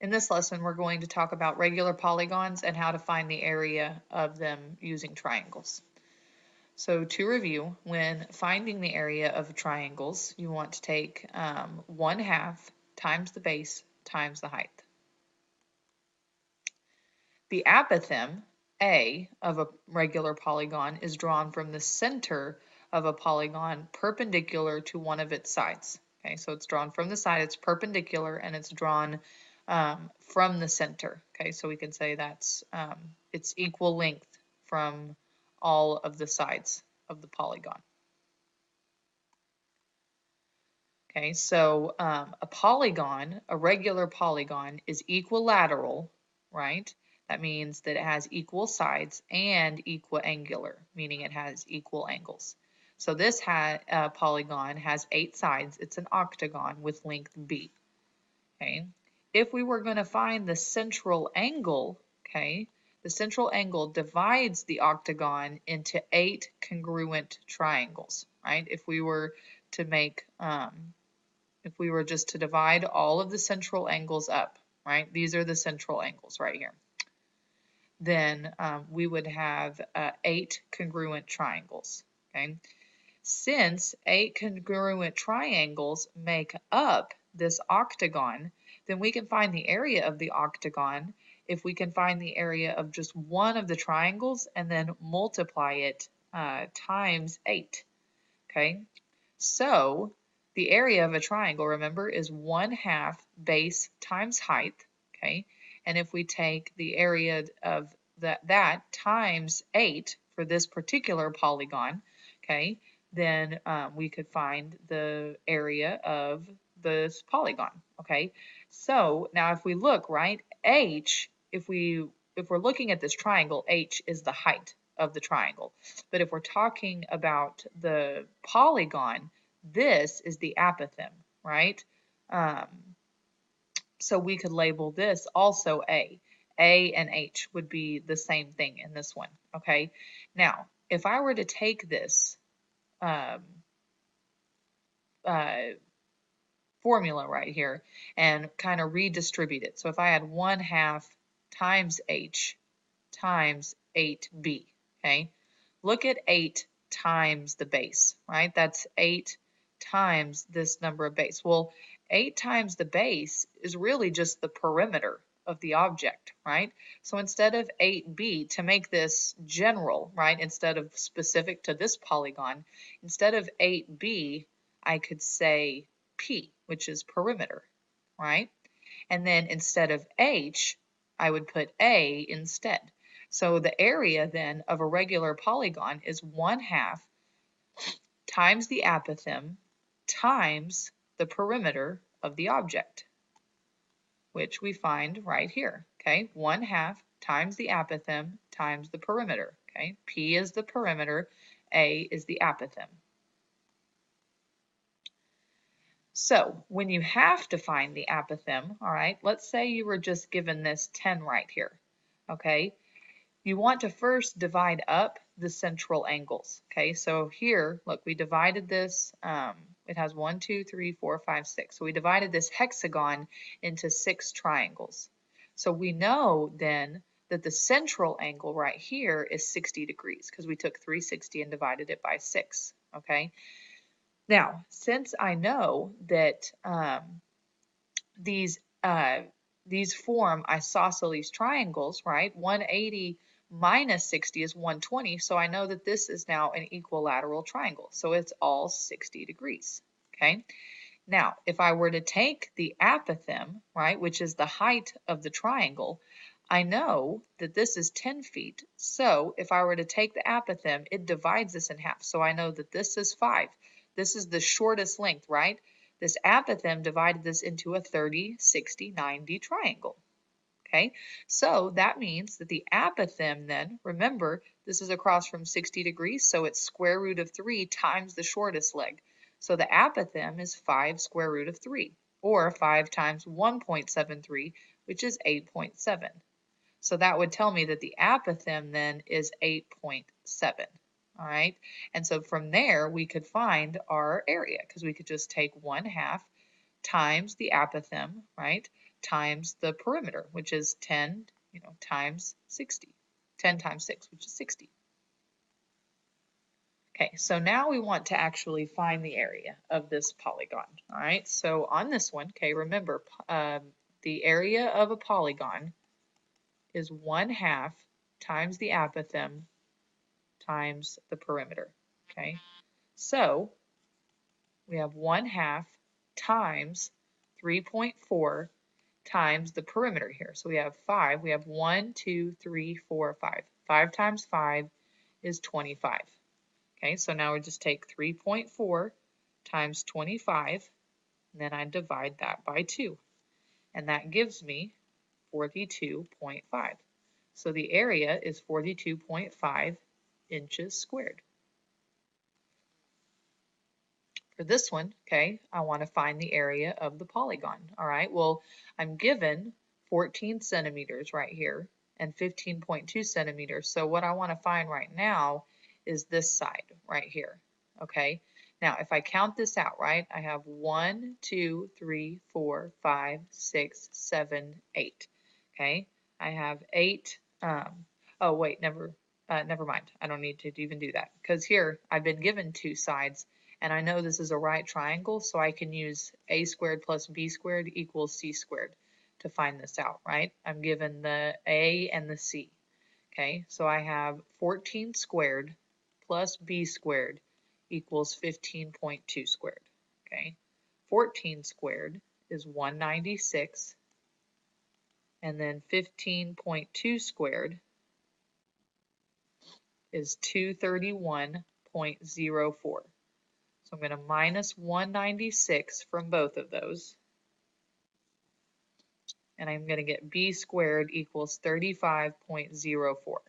In this lesson, we're going to talk about regular polygons and how to find the area of them using triangles. So to review, when finding the area of triangles, you want to take 1/2 times the base times the height. The apothem, A, of a regular polygon is drawn from the center of a polygon perpendicular to one of its sides. Okay, so it's drawn from the side, it's perpendicular, and it's drawn from the center. Okay, so we can say that's it's equal length from all of the sides of the polygon. Okay, so a polygon, a regular polygon, is equilateral, right? That means that it has equal sides and equiangular, meaning it has equal angles. So this polygon has 8 sides. It's an octagon with length b. Okay, if we were going to find the central angle, okay, the central angle divides the octagon into 8 congruent triangles, right? If we were to make if we were just to divide all of the central angles up, right? These are the central angles right here. Then we would have 8 congruent triangles, okay? Since 8 congruent triangles make up this octagon, then we can find the area of the octagon if we can find the area of just one of the triangles and then multiply it times 8, okay? So the area of a triangle, remember, is 1/2 base times height, okay? And if we take the area of that times 8 for this particular polygon, okay, then we could find the area of this polygon, okay? So now if we look, right, H, if we're looking at this triangle, H is the height of the triangle. But if we're talking about the polygon, this is the apothem, right? So we could label this also A. A and H would be the same thing in this one, okay? Now, if I were to take this formula right here and kind of redistribute it. So if I had 1/2 times H times 8B, okay? Look at 8 times the base, right? That's 8 times this number of base. Well, 8 times the base is really just the perimeter of the object, right? So instead of 8b, to make this general, right, instead of specific to this polygon, instead of 8b, I could say p, which is perimeter, right? And then instead of h, I would put a instead. So the area then of a regular polygon is 1/2 times the apothem times the perimeter of the object, which we find right here, okay? 1/2 times the apothem times the perimeter, okay? P is the perimeter, A is the apothem. So when you have to find the apothem, all right, let's say you were just given this 10 right here, okay? You want to first divide up the central angles, okay? So here, look, we divided this, it has 1, 2, 3, 4, 5, 6. So we divided this hexagon into 6 triangles. So we know then that the central angle right here is 60 degrees because we took 360 and divided it by 6, okay? Now, since I know that these form isosceles triangles, right? 180 minus 60 is 120, so I know that this is now an equilateral triangle. So it's all 60 degrees, okay? Now, if I were to take the apothem, right, which is the height of the triangle, I know that this is 10 feet. So if I were to take the apothem, it divides this in half. So I know that this is 5. This is the shortest length, right? This apothem divided this into a 30, 60, 90 triangle. Okay, so that means that the apothem then, remember, this is across from 60 degrees, so it's square root of 3 times the shortest leg. So the apothem is 5 square root of 3, or 5 times 1.73, which is 8.7. So that would tell me that the apothem then is 8.7. All right, and so from there we could find our area because we could just take 1/2 times the apothem, right, times the perimeter, which is 10, times 60. 10 times 6, which is 60. Okay, so now we want to actually find the area of this polygon. All right, so on this one, okay, remember the area of a polygon is 1/2 times the apothem times the perimeter. Okay, so we have 1/2 times 3.4 times the perimeter here. So we have 5. We have 1, 2, 3, 4, 5. 5 times 5 is 25. Okay, so now we just take 3.4 times 25, and then I divide that by 2. And that gives me 42.5. So the area is 42.5 inches squared. For this one, okay, I want to find the area of the polygon. All right, well, I'm given 14 centimeters right here and 15.2 centimeters. So what I want to find right now is this side right here. Okay, now if I count this out, right, I have 1, 2, 3, 4, 5, 6, 7, 8. Okay, I have 8. Oh wait, never mind. I don't need to even do that because here I've been given 2 sides. And I know this is a right triangle, so I can use a squared plus b squared equals c squared to find this out, right? I'm given the a and the c. Okay, so I have 14 squared plus b squared equals 15.2 squared. Okay, 14 squared is 196, and then 15.2 squared is 231.04. So I'm going to minus 196 from both of those. And I'm going to get b squared equals 35.04.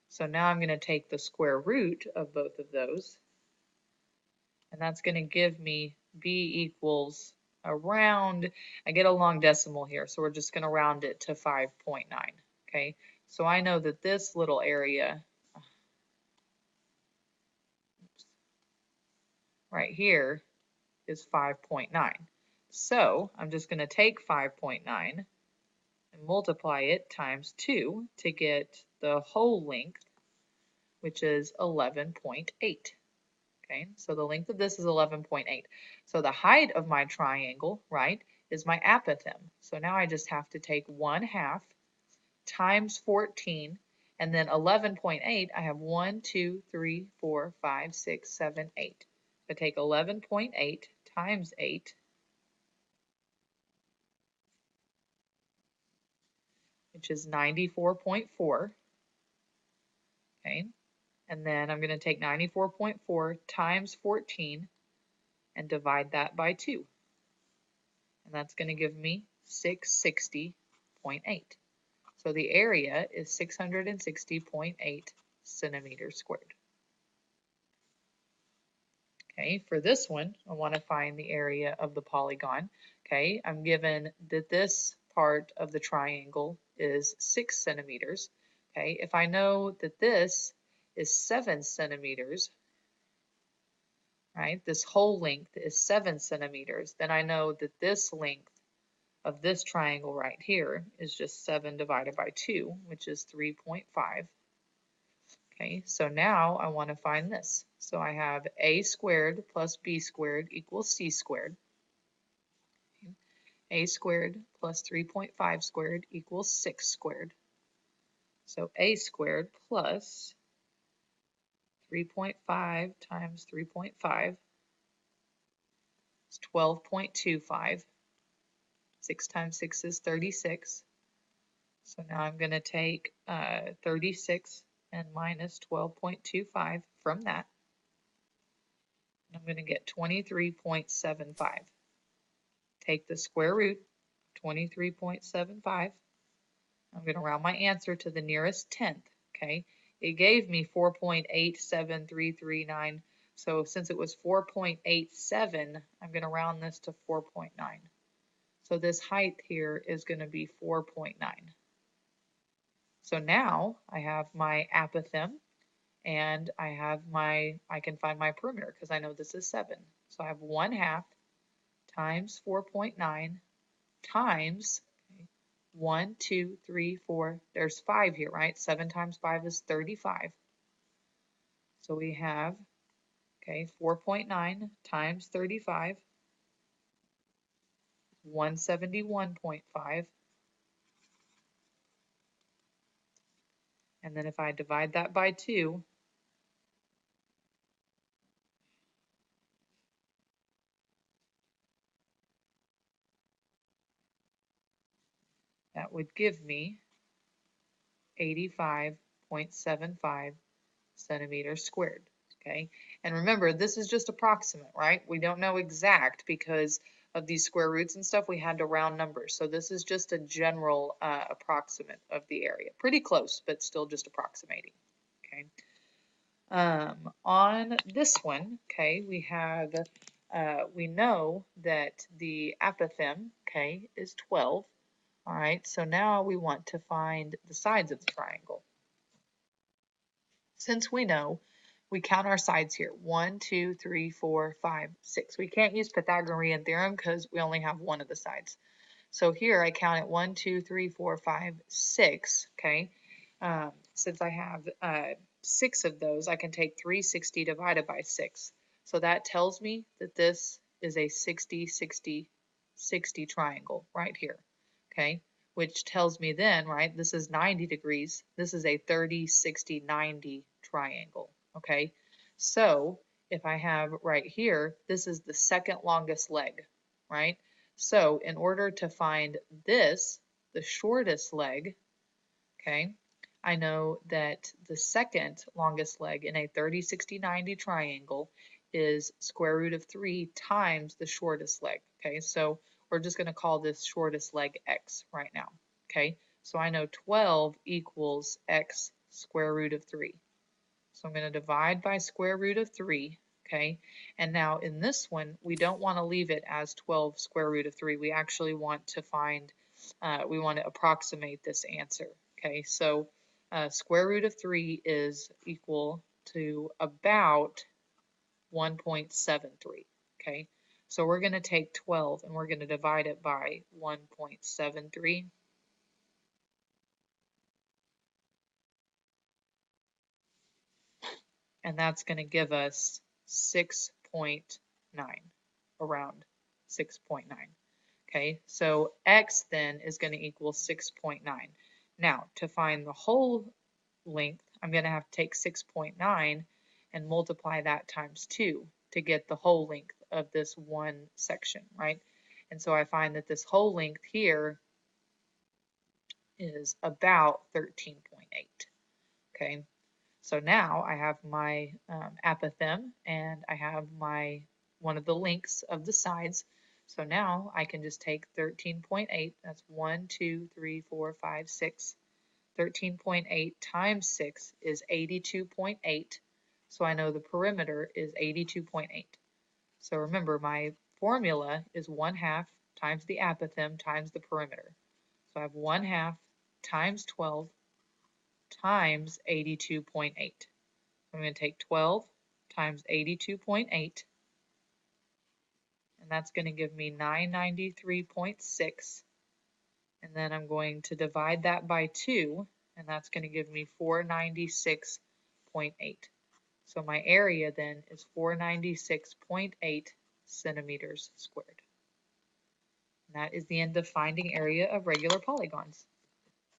So now I'm going to take the square root of both of those. And that's going to give me b equals around, I get a long decimal here, so we're just going to round it to 5.9. Okay, so I know that this little area right here is 5.9. So I'm just going to take 5.9 and multiply it times 2 to get the whole length, which is 11.8. Okay, so the length of this is 11.8. So the height of my triangle, right, is my apothem. So now I just have to take 1/2 times 14, and then 11.8, I have 1, 2, 3, 4, 5, 6, 7, 8. So I take 11.8 times 8, which is 94.4. Okay, and then I'm going to take 94.4 times 14 and divide that by 2. And that's going to give me 660.8. So the area is 660.8 centimeters squared. Okay, for this one, I want to find the area of the polygon. Okay, I'm given that this part of the triangle is 6 centimeters. Okay, if I know that this is 7 centimeters, right, this whole length is 7 centimeters, then I know that this length of this triangle right here is just 7 divided by 2, which is 3.5. Okay, so now I want to find this. So I have a squared plus b squared equals c squared. A squared plus 3.5 squared equals 6 squared. So a squared plus 3.5 times 3.5 is 12.25. 6 times 6 is 36. So now I'm going to take 36 and minus 12.25 from that. I'm going to get 23.75. Take the square root, 23.75. I'm going to round my answer to the nearest tenth. Okay, it gave me 4.87339. So since it was 4.87, I'm going to round this to 4.9. So this height here is going to be 4.9. So now I have my apothem and I can find my perimeter because I know this is 7. So I have 1/2 times 4.9 times 1, 2, 3, 4. There's 5 here, right? 7 times 5 is 35. So we have, 4.9 times 35, 171.5. And then if I divide that by 2, that would give me 85.75 centimeters squared. Okay, and remember, this is just approximate, right? We don't know exact because of these square roots and stuff. We had to round numbers, so this is just a general approximate of the area. Pretty close, but still just approximating. Okay. On this one, we have we know that the apothem, is 12. All right, so now we want to find the sides of the triangle. Since we know, we count our sides here. 1, 2, 3, 4, 5, 6. We can't use Pythagorean theorem because we only have one of the sides. So here I count it 1, 2, 3, 4, 5, 6. Okay. Since I have 6 of those, I can take 360 divided by 6. So that tells me that this is a 60, 60, 60 triangle right here. Okay. Which tells me then, right, this is 90 degrees. This is a 30, 60, 90 triangle. Okay. So if I have right here, this is the second longest leg, right? So in order to find this, the shortest leg, I know that the second longest leg in a 30, 60, 90 triangle is square root of 3 times the shortest leg. Okay, so we're just going to call this shortest leg x right now. Okay, so I know 12 equals x square root of 3. So I'm going to divide by square root of 3. Okay, and now in this one, we don't want to leave it as 12 square root of 3. We actually want to find, we want to approximate this answer. Okay, so square root of 3 is equal to about 1.73. Okay, so we're going to take 12 and we're going to divide it by 1.73. And that's going to give us 6.9, around 6.9. Okay, so x then is going to equal 6.9. Now, to find the whole length, I'm going to have to take 6.9 and multiply that times 2 to get the whole length of this one section, right? And so I find that this whole length here is about 13.8. Okay, so now I have my apothem and I have my one of the lengths of the sides. So now I can just take 13.8, that's 1, 2, 3, 4, 5, 6. 13.8 times 6 is 82.8. So I know the perimeter is 82.8. So remember, my formula is 1/2 times the apothem times the perimeter. So I have 1/2 times 12 times 82.8. I'm going to take 12 times 82.8, and that's going to give me 993.6. And then I'm going to divide that by 2, and that's going to give me 496.8. So my area then is 496.8 centimeters squared. And that is the end of finding area of regular polygons.